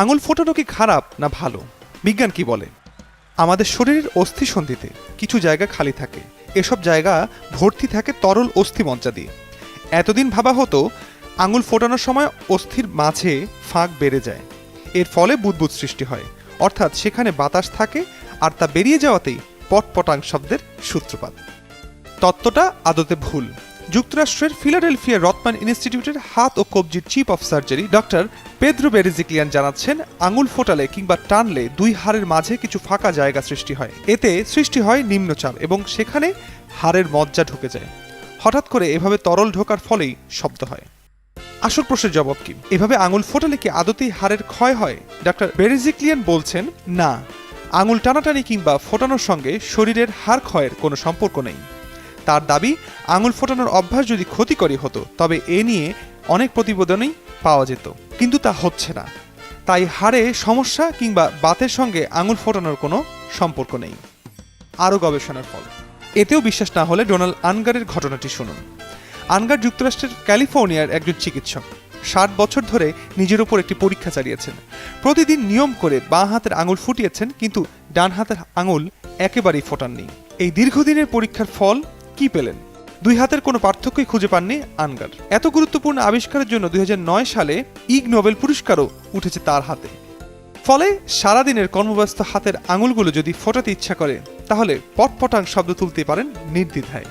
আঙুল ফোটানো কি খারাপ না ভালো? বিজ্ঞান কি বলে? আমাদের শরীরের অস্থিসন্ধিতে কিছু জায়গা খালি থাকে। এসব জায়গা ভর্তি থাকে তরল অস্থিমজ্জা দিয়ে। এতদিন ভাবা হতো আঙুল ফোটানোর সময় অস্থির মাঝে ফাঁক বেড়ে যায়, এর ফলে বুদবুদ সৃষ্টি হয়, অর্থাৎ সেখানে বাতাস থাকে আর তা বেরিয়ে যাওয়াতেই পটপটাং শব্দের সূত্রপাত। তত্ত্বটা আদতে ভুল। যুক্তরাষ্ট্রের ফিলাডেলফিয়া রথমান ইনস্টিটিউটের হাত ও কবজির chief of surgery doctor Pedro Beredjiklian জানাচ্ছেন, আঙুল ফোটালে কিংবা টানলে দুই হাড়ের মাঝে কিছু ফাঁকা জায়গা সৃষ্টি হয়। এতে সৃষ্টি হয় নিম্নচাপ এবং সেখানে হাড়ের মজ্জা ঢুকে যায়। হঠাৎ করে এভাবে তরল ঢোকার ফলেই শব্দ হয়। আসল প্রশ্নের জবাব কি? এভাবে আঙুল ফোটালে কি আদতেই হাড়ের ক্ষয় হয়? ডক্টর বেরেজিক্লিয়ান বলছেন, না, আঙুল টানাটানি কিংবা ফোটানোর সঙ্গে শরীরের হাড় ক্ষয়ের কোনো সম্পর্ক নেই। তার দাবি, আঙুল ফোটানোর অভ্যাস যদি ক্ষতিকরী হতো তবে এ নিয়ে অনেক প্রতিবেদনই পাওয়া যেত, কিন্তু তা হচ্ছে না। তাই হাড়ে সমস্যা কিংবা বাতের সঙ্গে আঙুল ফোটানোর কোনো সম্পর্ক নেই। আরও গবেষণার ফল। এতেও বিশ্বাস না হলে ডোনাল্ড আনগারের ঘটনাটি শুনুন। আনগার যুক্তরাষ্ট্রের ক্যালিফোর্নিয়ার একজন চিকিৎসক। 60 বছর ধরে নিজের উপর একটি পরীক্ষা চালিয়েছেন। প্রতিদিন নিয়ম করে বাঁ হাতের আঙুল ফুটিয়েছেন, কিন্তু ডান হাতের আঙুল একেবারেই ফোটাননি। এই দীর্ঘদিনের পরীক্ষার ফল কি পেলেন? দুই হাতের কোনো পার্থক্যই খুঁজে পাননি আনগার। এত গুরুত্বপূর্ণ আবিষ্কারের জন্য 2009 সালে ইগ নোবেল পুরস্কারও উঠেছে তার হাতে। ফলে সারাদিনের কর্মব্যস্ত হাতের আঙুলগুলো যদি ফোটাতে ইচ্ছা করে তাহলে পটপটাং শব্দ তুলতে পারেন নির্দ্বিধায়।